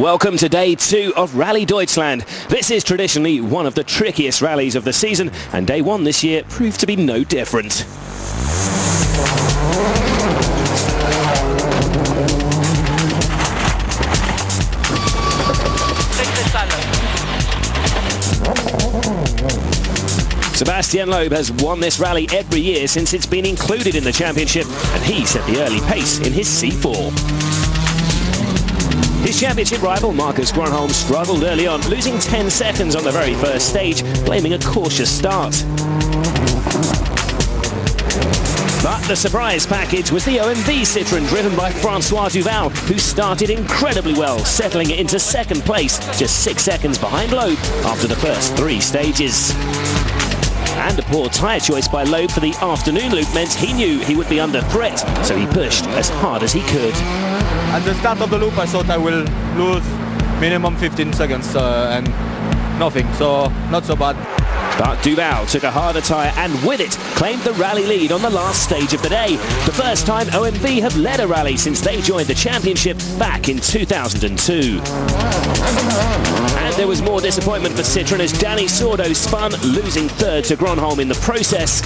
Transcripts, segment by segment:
Welcome to day 2 of Rally Deutschland. This is traditionally one of the trickiest rallies of the season, and day 1 this year proved to be no different. Sebastian Loeb has won this rally every year since it's been included in the championship, and he set the early pace in his C4. His championship rival, Marcus Gronholm, struggled early on, losing 10 seconds on the very first stage, blaming a cautious start. But the surprise package was the OMV Citroën driven by Francois Duval, who started incredibly well, settling into second place, just 6 seconds behind Loeb after the first 3 stages. And a poor tyre choice by Loeb for the afternoon loop meant he knew he would be under threat, so he pushed as hard as he could. At the start of the loop I thought I will lose minimum 15 seconds and nothing, so not so bad. But Duval took a harder tyre and with it claimed the rally lead on the last stage of the day. The first time OMV have led a rally since they joined the championship back in 2002. And there was more disappointment for Citroën as Danny Sordo spun, losing third to Gronholm in the process.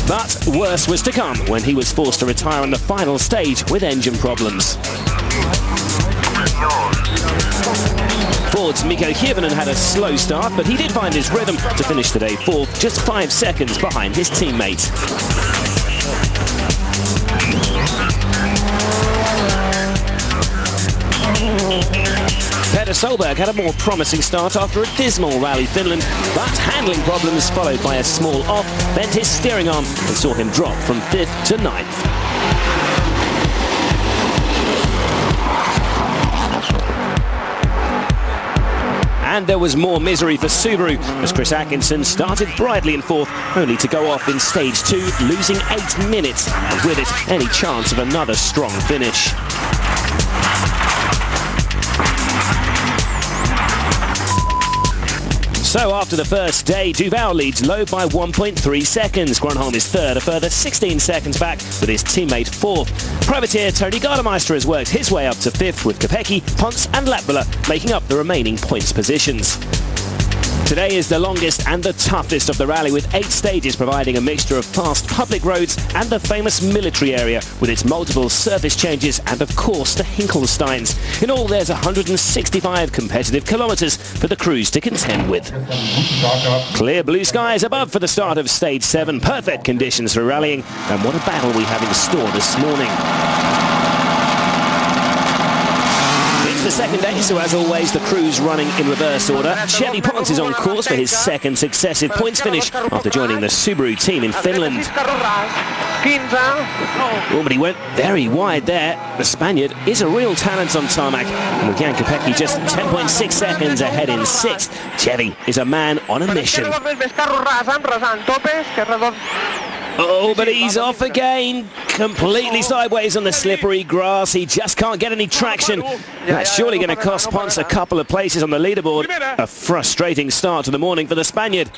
But worse was to come when he was forced to retire on the final stage with engine problems. Ford's Mikko Hirvonen had a slow start, but he did find his rhythm to finish the day 4th, just 5 seconds behind his teammate. Peter Solberg had a more promising start after a dismal Rally Finland, but handling problems followed by a small off bent his steering arm and saw him drop from 5th to 9th. And there was more misery for Subaru as Chris Atkinson started brightly in 4th, only to go off in stage 2, losing 8 minutes, and with it any chance of another strong finish. So after the first day, Duval leads Loeb by 1.3 seconds. Gronholm is third, a further 16 seconds back with his teammate 4th. Privateer Tony Gardemeister has worked his way up to 5th with Kopecky, Ponce and Latvala making up the remaining points positions. Today is the longest and the toughest of the rally, with 8 stages providing a mixture of fast public roads and the famous military area with its multiple surface changes and of course the Hinkelsteins. In all there's 165 competitive kilometres for the crews to contend with. Clear blue skies above for the start of stage 7, perfect conditions for rallying, and what a battle we have in store this morning. The second day, so as always the crews running in reverse order. Chevy Ponce is on course for his second successive points finish after joining the Subaru team in Finland. Oh, but he went very wide there. The Spaniard is a real talent on tarmac, and with Jan Kopecky just 10.6 seconds ahead in 6th. Chevy is a man on a mission. Oh, but he's off again, completely sideways on the slippery grass. He just can't get any traction. That's surely going to cost Ponce a couple of places on the leaderboard. A frustrating start to the morning for the Spaniard.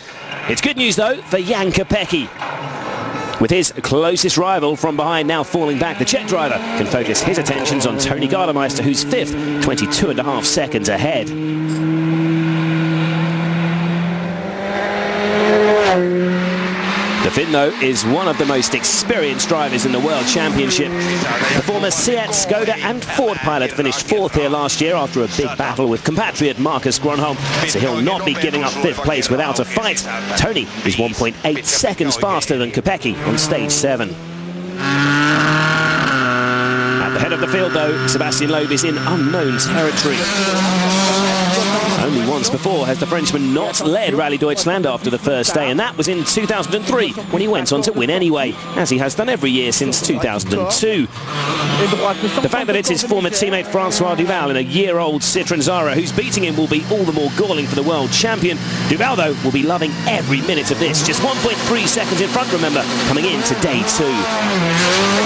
It's good news, though, for Jan Kopecky. With his closest rival from behind now falling back, the Czech driver can focus his attentions on Tony Gardemeister, who's 5th, 22.5 seconds ahead. The Finn, though, is one of the most experienced drivers in the World Championship. The former Seat, Skoda and Ford pilot finished 4th here last year after a big battle with compatriot Marcus Gronholm, so he'll not be giving up 5th place without a fight. Tony is 1.8 seconds faster than Kopecky on stage 7. At the head of the field, though, Sebastian Loeb is in unknown territory. Only once before has the Frenchman not led Rally Deutschland after the first day, and that was in 2003 when he went on to win anyway, as he has done every year since 2002. The fact that it's his former teammate Francois Duval in a year-old Citroën Zara who's beating him will be all the more galling for the world champion. Duval, though, will be loving every minute of this. Just 1.3 seconds in front, remember, coming into day 2.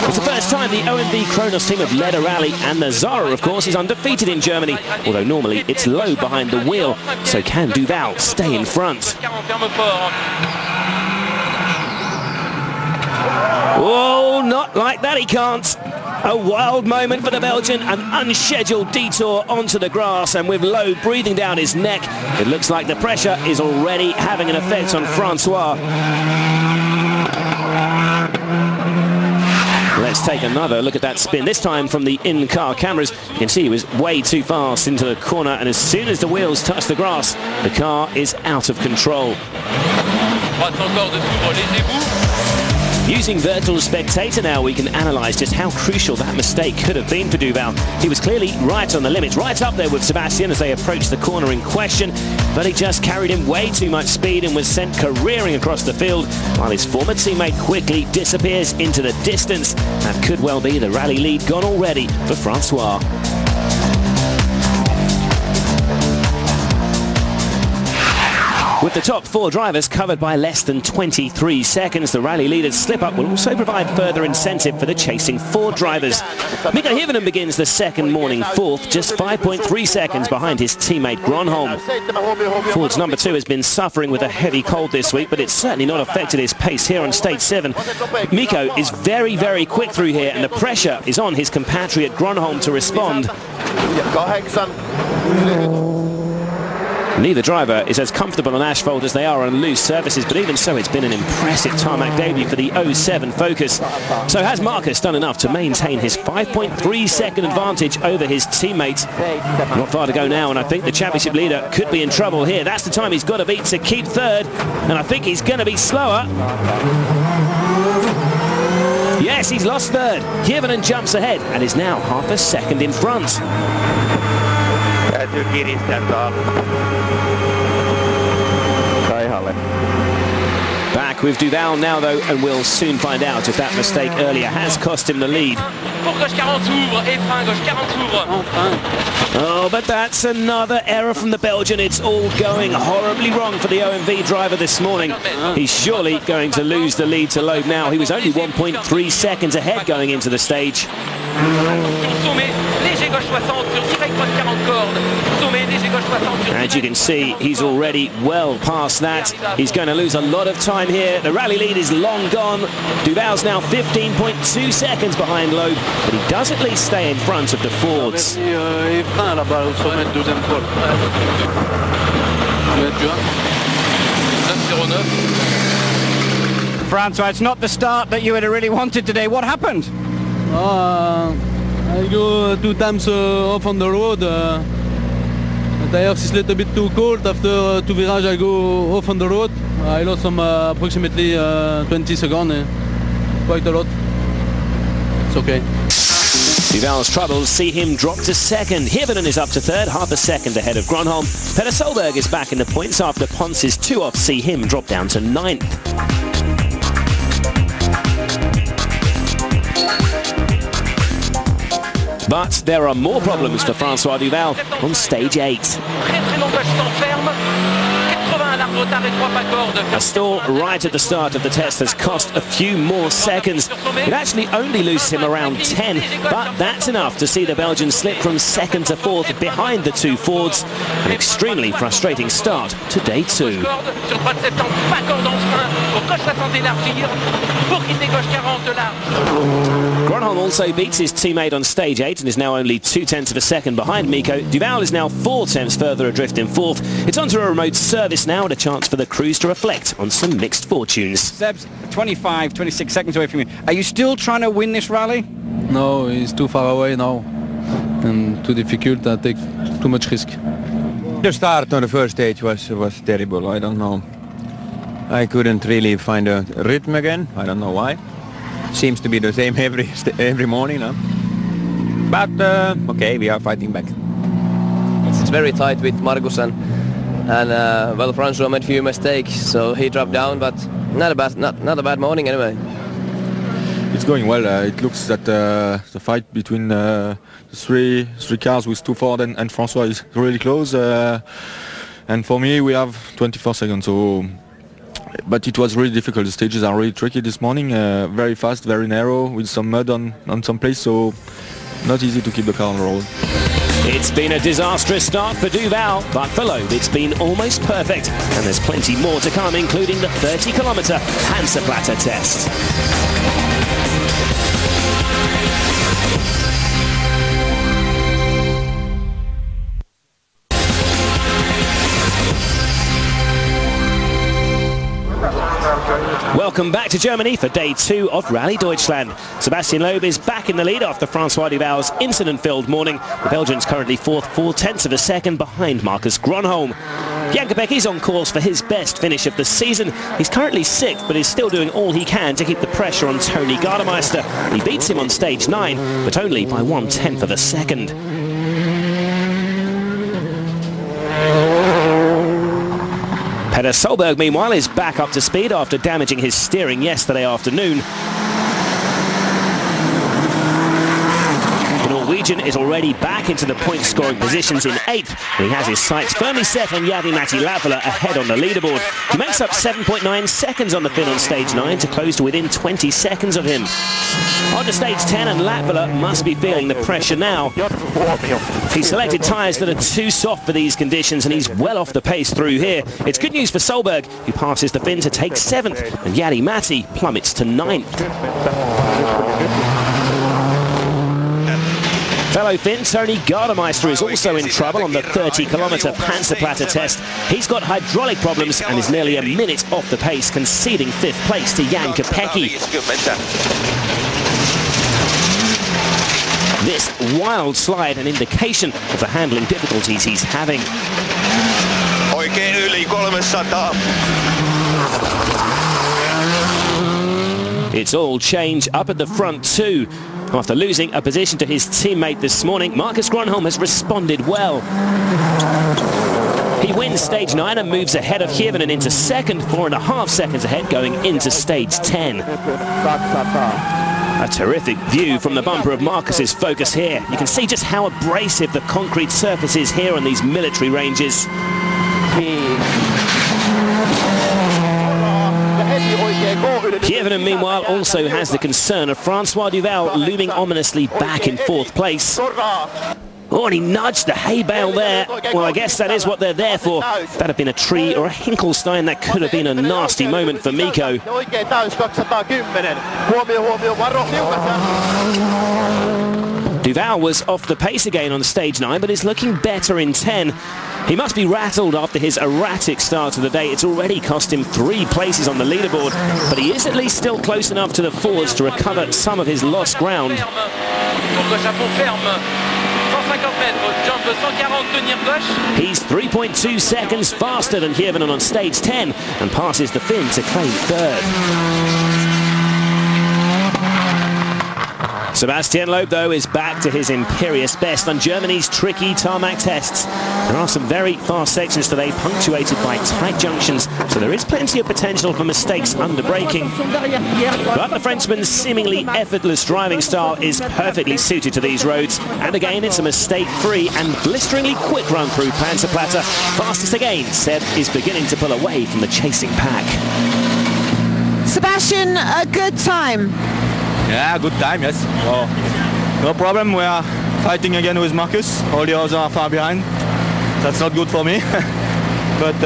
It's the first time the OMV Kronos team have led a rally, and the Zara, of course, is undefeated in Germany, although normally it's low behind the wheel, so can Duval stay in front? Oh, not like that, he can't. A wild moment for the Belgian, an unscheduled detour onto the grass, and with Loeb breathing down his neck, it looks like the pressure is already having an effect on Francois. Let's take another look at that spin, this time from the in-car cameras. You can see he was way too fast into the corner, and as soon as the wheels touch the grass, the car is out of control. Using Virtual Spectator now, we can analyse just how crucial that mistake could have been for Duval. He was clearly right on the limits, right up there with Sebastian as they approached the corner in question, but he just carried him way too much speed and was sent careering across the field, while his former teammate quickly disappears into the distance. That could well be the rally lead gone already for Francois. With the top four drivers covered by less than 23 seconds, the rally leader's slip-up will also provide further incentive for the chasing Ford drivers. Mika Hirvonen begins the second morning fourth, just 5.3 seconds behind his teammate Gronholm. Ford's number 2 has been suffering with a heavy cold this week, but it's certainly not affected his pace here on stage 7. Miko is very, very quick through here, and the pressure is on his compatriot Gronholm to respond. Neither driver is as comfortable on asphalt as they are on loose surfaces, but even so, it's been an impressive tarmac debut for the 07 Focus. So has Marcus done enough to maintain his 5.3 second advantage over his teammate? Not far to go now, and I think the championship leader could be in trouble here. That's the time he's got to beat to keep third, and I think he's going to be slower. Yes, he's lost third. Hirvonen jumps ahead and is now half a second in front. Back with Duval now though, and we'll soon find out if that mistake earlier has cost him the lead. Oh, but that's another error from the Belgian. It's all going horribly wrong for the OMV driver this morning. He's surely going to lose the lead to Loeb now. He was only 1.3 seconds ahead going into the stage. As you can see, he's already well past that. He's going to lose a lot of time here. The rally lead is long gone. Duval's now 15.2 seconds behind Loeb, but he does at least stay in front of the Fords. Francois, it's not the start that you had really wanted today. What happened? I go 2 times off on the road. The tires is a little bit too cold. After 2 virages I go off on the road. I lost some approximately 20 seconds. Quite a lot. It's okay. Duval's troubles see him drop to second. Hirvonen is up to third, half a second ahead of Gronholm. Peter Solberg is back in the points after Ponce's 2 off see him drop down to 9th. But there are more problems for Francois Duval on stage 8. A stall right at the start of the test has cost a few more seconds. It actually only loses him around 10, but that's enough to see the Belgian slip from second to fourth behind the 2 Fords. An extremely frustrating start to day 2. Gronholm also beats his teammate on stage 8 and is now only 0.2 of a second behind Miko. Duval is now 0.4 further adrift in fourth. It's onto a remote service now, and a chance for the crews to reflect on some mixed fortunes. Seb's 25, 26 seconds away from you. Are you still trying to win this rally? No, he's too far away now. And too difficult. I take too much risk. The start on the first stage was terrible. I don't know. I couldn't really find a rhythm again. I don't know why. Seems to be the same every morning. Huh? But okay, we are fighting back. It's very tight with Markus and well, Francois made a few mistakes, so he dropped down, but not a bad morning anyway. It's going well. It looks that the fight between the three cars with 2 Ford and Francois is really close. And for me, we have 24 seconds. So, but it was really difficult. The stages are really tricky this morning. Very fast, very narrow, with some mud on some place. So not easy to keep the car on the road. It's been a disastrous start for Duval, but for Loeb it's been almost perfect, and there's plenty more to come, including the 30-kilometre Hansaplatte test. Welcome back to Germany for day 2 of Rally Deutschland. Sebastian Loeb is back in the lead after Francois Duval's incident-filled morning. The Belgian's currently 4th, 4/10 of a second behind Marcus Gronholm. Jan Kopecky's on course for his best finish of the season. He's currently 6th, but is still doing all he can to keep the pressure on Tony Gardemeister. He beats him on stage 9, but only by 1/10 of a second. Petter Solberg, meanwhile, is back up to speed after damaging his steering yesterday afternoon. The Norwegian is already back into the point-scoring positions in 8th, and he has his sights firmly set on Jari-Matti Latvala ahead on the leaderboard. He makes up 7.9 seconds on the Finn on stage 9 to close to within 20 seconds of him. On to stage 10, and Latvala must be feeling the pressure now. He selected tyres that are too soft for these conditions, and he's well off the pace through here. It's good news for Solberg, who passes the Finn to take 7th, and Jari-Matti plummets to 9th. Fellow Finn Tony Gardemeister is also in trouble on the 30-kilometre Panzerplatte test. He's got hydraulic problems and is nearly a minute off the pace, conceding 5th place to Jan Kopecky. This wild slide an indication of the handling difficulties he's having. Oikein yli 300. It's all change up at the front too. After losing a position to his teammate this morning, Marcus Gronholm has responded well. He wins stage 9 and moves ahead of Hirvonen into 2nd, 4.5 seconds ahead going into stage 10. A terrific view from the bumper of Marcus's Focus here. You can see just how abrasive the concrete surface is here on these military ranges. Hirvonen, meanwhile, also has the concern of Francois Duval looming ominously back in 4th place. Oh, and he nudged the hay bale there. Well, I guess that is what they're there for. If that had been a tree or a Hinkelstein, that could have been a nasty moment for Mikko. Duval was off the pace again on stage 9, but is looking better in 10. He must be rattled after his erratic start to the day. It's already cost him 3 places on the leaderboard, but he is at least still close enough to the forwards to recover some of his lost ground. He's 3.2 seconds faster than Hirvonen on stage 10 and passes the Finn to claim 3rd. Sebastian Loeb, though, is back to his imperious best on Germany's tricky tarmac tests. There are some very fast sections today, punctuated by tight junctions, so there is plenty of potential for mistakes under braking. But the Frenchman's seemingly effortless driving style is perfectly suited to these roads, and again it's a mistake-free and blisteringly quick run through Panzerplatte. Fastest again, Seb is beginning to pull away from the chasing pack. Sebastian, a good time. Yeah, good time, yes. Oh, no problem, we are fighting again with Marcus. All the others are far behind. That's not good for me. But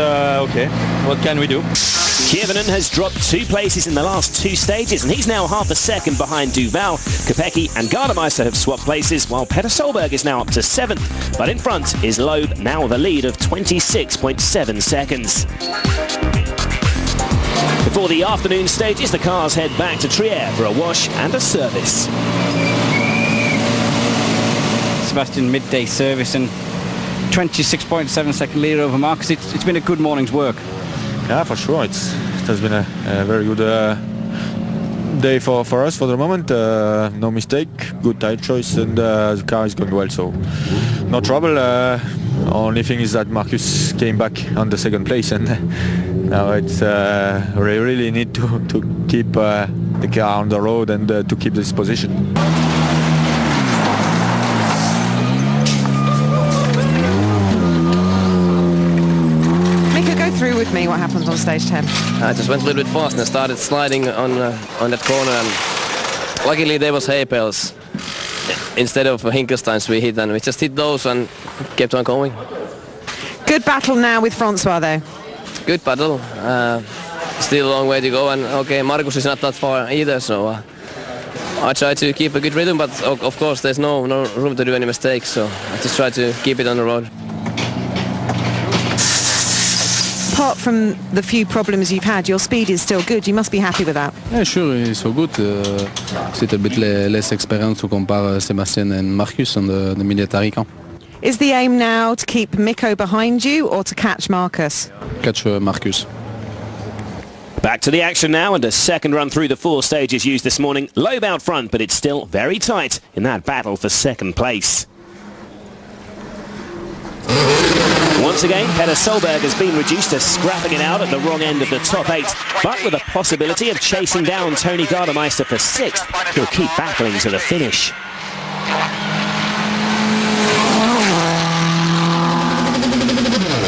okay, what can we do? Hirvonen has dropped 2 places in the last 2 stages, and he's now half a second behind Duval. Kopecky and Gardemeister have swapped places, while Petter Solberg is now up to 7th. But in front is Loeb, now the lead of 26.7 seconds. Before the afternoon stages, the cars head back to Trier for a wash and a service. Sebastian midday service and 26.7 second lead over Marcus. It's been a good morning's work. Yeah, for sure. It has been a very good day for us for the moment. No mistake, good tyre choice, and the car is going well, so no trouble. Only thing is that Marcus came back on the 2nd place, and now it's we really need to keep the car on the road and to keep this position. Through with me what happens on stage 10. I just went a little bit fast and started sliding on that corner, and luckily there was hay bales instead of Hinkelsteins we hit, and we just hit those and kept on going. Good battle now with Francois though. Good battle. Still a long way to go, and okay, Marcus is not that far either, so I try to keep a good rhythm, but of course there's no room to do any mistakes, so I just try to keep it on the road. apart from the few problems you've had, your speed is still good. You must be happy with that. Yeah, sure, it's so good. It's a bit less experience to compare Sebastian and Marcus on the military camp. Is the aim now to keep Mikko behind you or to catch Marcus? Catch Marcus. Back to the action now, and a second run through the 4 stages used this morning. Loeb out front, but it's still very tight in that battle for second place. Once again, Petter Solberg has been reduced to scrapping it out at the wrong end of the top 8, but with a possibility of chasing down Tony Gardemeister for 6th. He'll keep battling to the finish.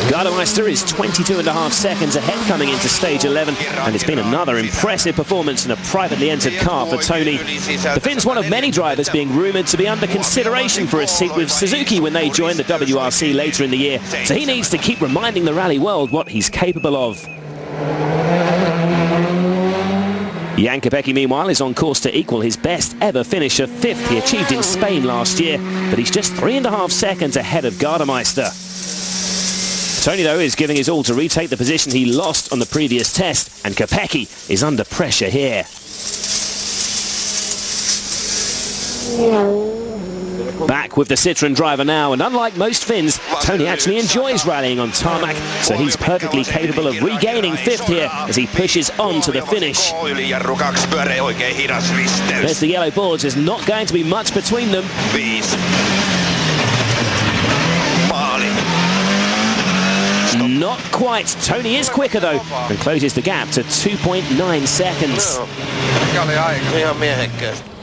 Gardemeister is 22.5 seconds ahead coming into stage 11, and it's been another impressive performance in a privately entered car for Tony. The Finn's one of many drivers being rumoured to be under consideration for a seat with Suzuki when they join the WRC later in the year, so he needs to keep reminding the rally world what he's capable of. Jan Kopecky, meanwhile, is on course to equal his best ever finish of 5th he achieved in Spain last year, but he's just 3.5 seconds ahead of Gardemeister. Tony, though, is giving his all to retake the position he lost on the previous test, and Kopecky is under pressure here. Back with the Citroën driver now, and unlike most Finns, Tony actually enjoys rallying on tarmac, so he's perfectly capable of regaining 5th here as he pushes on to the finish. There's the yellow boards, there's not going to be much between them. Not quite. Tony is quicker though, and closes the gap to 2.9 seconds.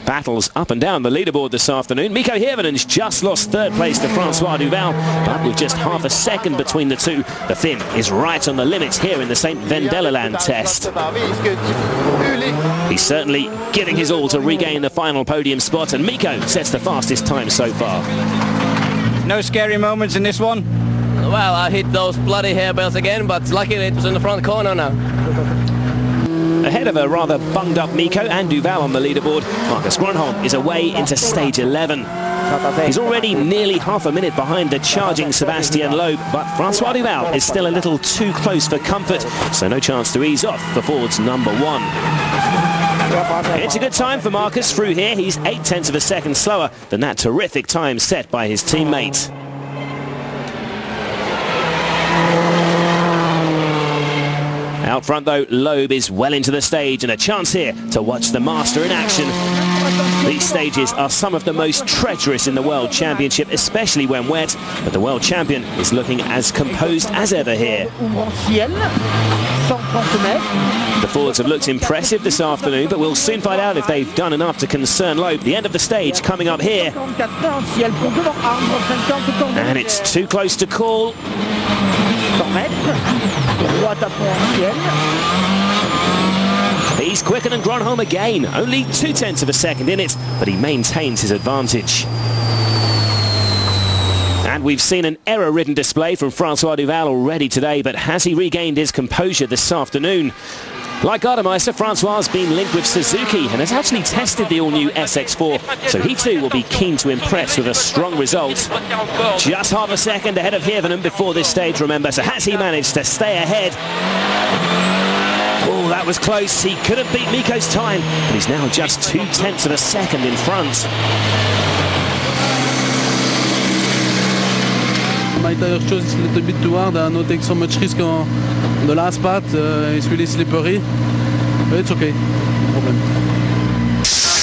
Battles up and down the leaderboard this afternoon. Mikko Hirvonen's just lost 3rd place to Francois Duval, but with just half a second between the two, the Finn is right on the limits here in the St. Vendelleland test. He's certainly giving his all to regain the final podium spot, and Mikko sets the fastest time so far. No scary moments in this one? Well, I hit those bloody hairballs again, but luckily it was in the front corner now. Ahead of a rather bunged up Mikko and Duval on the leaderboard, Marcus Grönholm is away into stage 11. He's already nearly half a minute behind the charging Sebastian Loeb, but Francois Duval is still a little too close for comfort, so no chance to ease off for Ford's number 1. It's a good time for Marcus through here. He's 0.8 of a second slower than that terrific time set by his teammate. Out front though, Loeb is well into the stage, and a chance here to watch the master in action. These stages are some of the most treacherous in the World Championship, especially when wet, but the World Champion is looking as composed as ever here. The Fords have looked impressive this afternoon, but we'll soon find out if they've done enough to concern Loeb. The end of the stage coming up here. And it's too close to call. He's quicker than Grönholm again, only 0.2 of a second in it, but he maintains his advantage. And we've seen an error-ridden display from Francois Duval already today, but has he regained his composure this afternoon? Like Gardemeister, Francois has been linked with Suzuki and has actually tested the all-new SX4, so he too will be keen to impress with a strong result. Just half a second ahead of Hirvonen before this stage, remember, so has he managed to stay ahead? Oh, that was close. He could have beat Mikko's time, but he's now just 0.2 of a second in front. My tire chose is a little bit too hard. I not take so much risk on the last part. It's really slippery, but it's okay. No problem.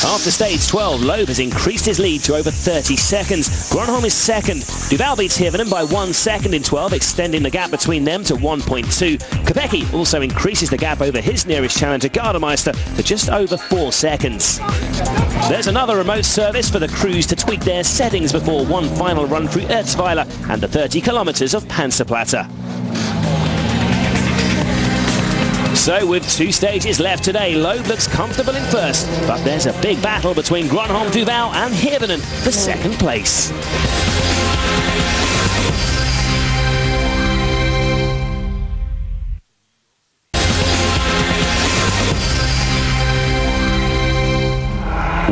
After stage 12, Loeb has increased his lead to over 30 seconds. Grönholm is second. Duval beats Hirvonen by 1 second in 12, extending the gap between them to 1.2. Kopecky also increases the gap over his nearest challenger, Gardemeister, to just over 4 seconds. There's another remote service for the crews to tweak their settings before one final run through Erzweiler and the 30 kilometers of Panzerplatte. So with 2 stages left today, Loeb looks comfortable in first, but there's a big battle between Grönholm, Duval and Hirvonen for second place.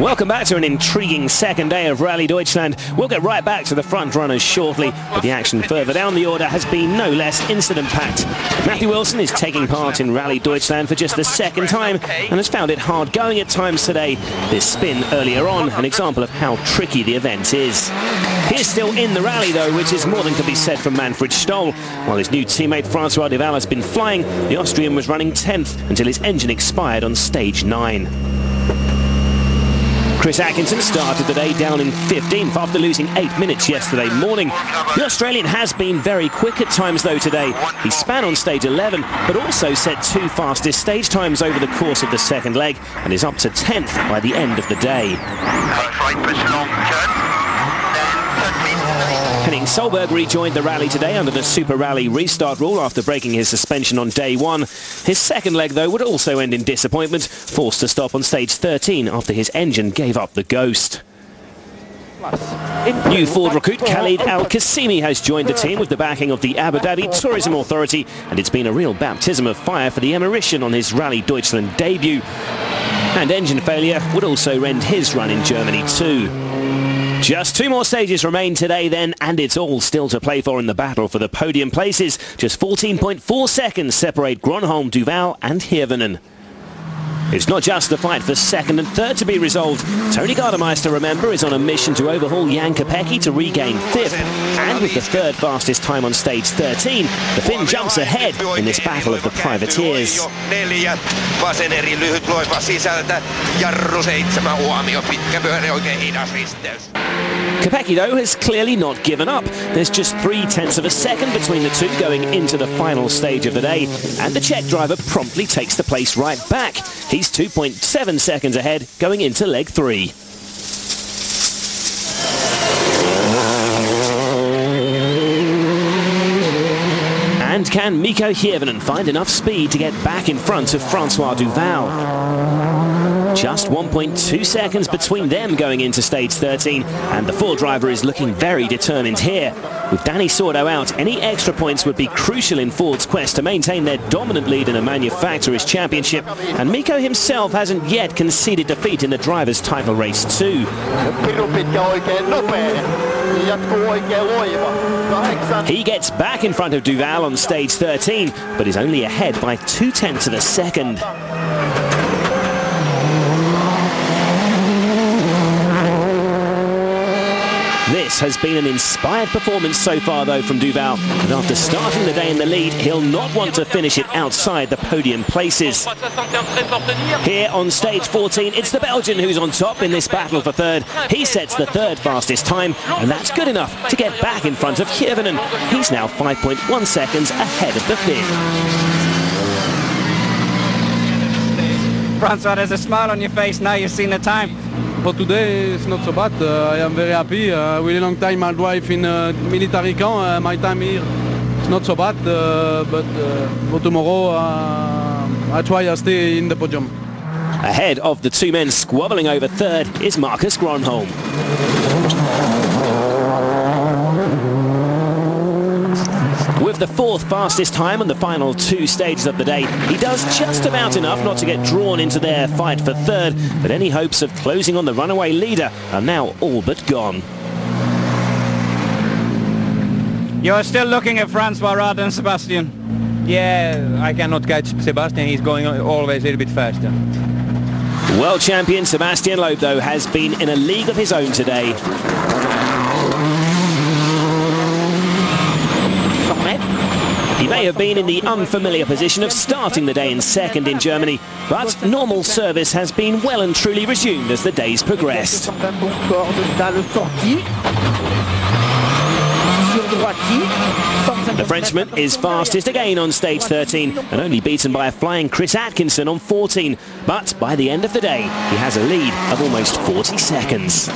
Welcome back to an intriguing second day of Rally Deutschland. We'll get right back to the front runners shortly, but the action further down the order has been no less incident-packed. Matthew Wilson is taking part in Rally Deutschland for just the second time and has found it hard going at times today. This spin earlier on, an example of how tricky the event is. He is still in the rally though, which is more than can be said from Manfred Stoll. While his new teammate Francois Duval has been flying, the Austrian was running 10th until his engine expired on stage 9. Chris Atkinson started the day down in 15th after losing 8 minutes yesterday morning. The Australian has been very quick at times though today. He span on stage 11 but also set 2 fastest stage times over the course of the second leg and is up to 10th by the end of the day. Henning Solberg rejoined the rally today under the Super Rally restart rule after breaking his suspension on day 1. His second leg, though, would also end in disappointment, forced to stop on stage 13 after his engine gave up the ghost. New Ford recruit Khalid Al-Qasimi has joined the team with the backing of the Abu Dhabi Tourism Authority, and it's been a real baptism of fire for the Emiratian on his Rally Deutschland debut. And engine failure would also end his run in Germany too. Just 2 more stages remain today then, and it's all still to play for in the battle for the podium places. Just 14.4 seconds separate Gronholm, Duval and Hirvonen. It's not just the fight for second and third to be resolved. Tony Gardemeister, remember, is on a mission to overhaul Jan Kopecky to regain 5th. And with the 3rd fastest time on stage 13, the Finn jumps ahead in this battle of the privateers. Kopecky, though, has clearly not given up. There's just 0.3 of a second between the two going into the final stage of the day, and the Czech driver promptly takes the place right back. He's 2.7 seconds ahead going into leg 3. And can Mikko Hirvonen find enough speed to get back in front of Francois Duval? Just 1.2 seconds between them going into stage 13, and the Ford driver is looking very determined here. With Danny Sordo out, any extra points would be crucial in Ford's quest to maintain their dominant lead in a manufacturer's championship, and Mikko himself hasn't yet conceded defeat in the driver's title race too. He gets back in front of Duval on stage 13, but is only ahead by 0.2 of a second. This has been an inspired performance so far though from Duval, but after starting the day in the lead, he'll not want to finish it outside the podium places. Here on stage 14, it's the Belgian who's on top in this battle for third. He sets the 3rd fastest time, and that's good enough to get back in front of Hirvonen. He's now 5.1 seconds ahead of the Finn. Francois, there's a smile on your face now you've seen the time. For today, it's not so bad. I am very happy. Really long time I drive in military camp. My time here, it's not so bad. But for tomorrow, I try to stay in the podium. Ahead of the 2 men squabbling over 3rd is Marcus Gronholm. With the 4th fastest time on the final 2 stages of the day, he does just about enough not to get drawn into their fight for 3rd, but any hopes of closing on the runaway leader are now all but gone. You're still looking at Francois rather than Sebastian. Yeah, I cannot catch Sebastian. He's going always a little bit faster. World champion Sebastian Loeb, though, has been in a league of his own today. He may have been in the unfamiliar position of starting the day in 2nd in Germany, but normal service has been well and truly resumed as the days progressed. The Frenchman is fastest again on stage 13 and only beaten by a flying Chris Atkinson on 14, but by the end of the day he has a lead of almost 40 seconds.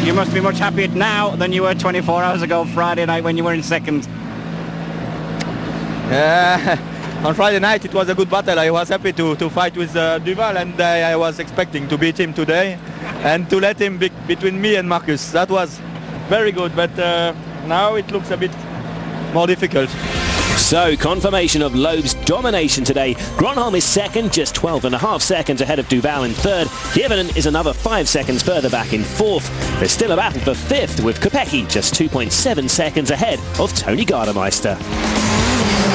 You must be much happier now than you were 24 hours ago Friday night when you were in 2nd. On Friday night it was a good battle. I was happy to fight with Duval, and I was expecting to beat him today and to let him be between me and Marcus. That was very good, but now it looks a bit more difficult. So, confirmation of Loeb's domination today. Gronholm is second, just 12.5 seconds ahead of Duval in third. Kivinen is another 5 seconds further back in fourth. There's still a battle for fifth, with Kopecky just 2.7 seconds ahead of Tony Gardemeister.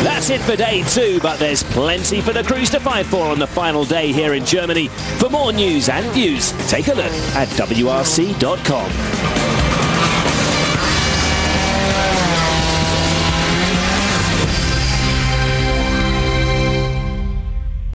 That's it for day 2, but there's plenty for the crews to fight for on the final day here in Germany. For more news and views, take a look at WRC.com.